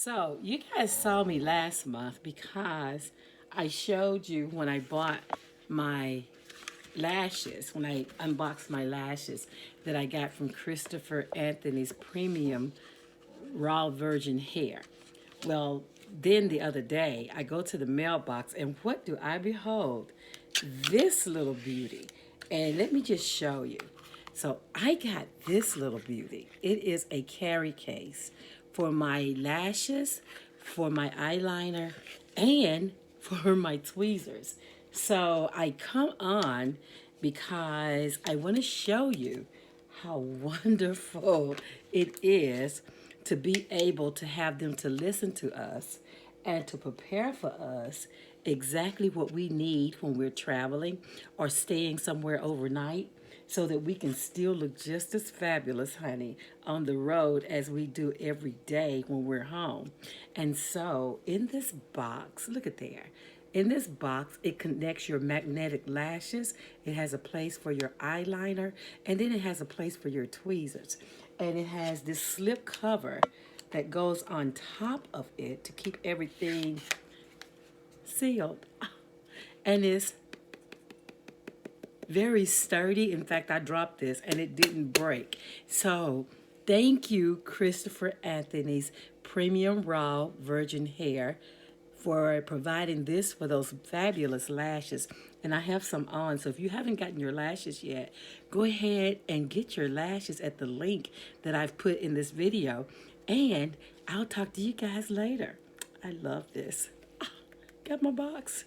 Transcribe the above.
So, you guys saw me last month because I showed you when I bought my lashes, when I unboxed my lashes that I got from Christopher Anthony's Premium Raw Virgin Hair. Well, then the other day, I go to the mailbox and what do I behold? This little beauty. And let me just show you. So I got this little beauty. It is a carry case for my lashes, for my eyeliner, and for my tweezers. So I come on because I want to show you how wonderful it is to be able to have them to listen to us and to prepare for us exactly what we need when we're traveling or staying somewhere overnight so that we can still look just as fabulous, honey, on the road as we do every day when we're home. And so in this box, look at there. In this box, it connects your magnetic lashes. It has a place for your eyeliner, and then it has a place for your tweezers. And it has this slip cover that goes on top of it to keep everything sealed. And it's very sturdy. In fact, I dropped this and it didn't break. So thank you, Christopher Anthony's Premium Raw Virgin Hair, for providing this for those fabulous lashes. And I have some on, so if you haven't gotten your lashes yet, go ahead and get your lashes at the link that I've put in this video. And I'll talk to you guys later. I love this. Got my box.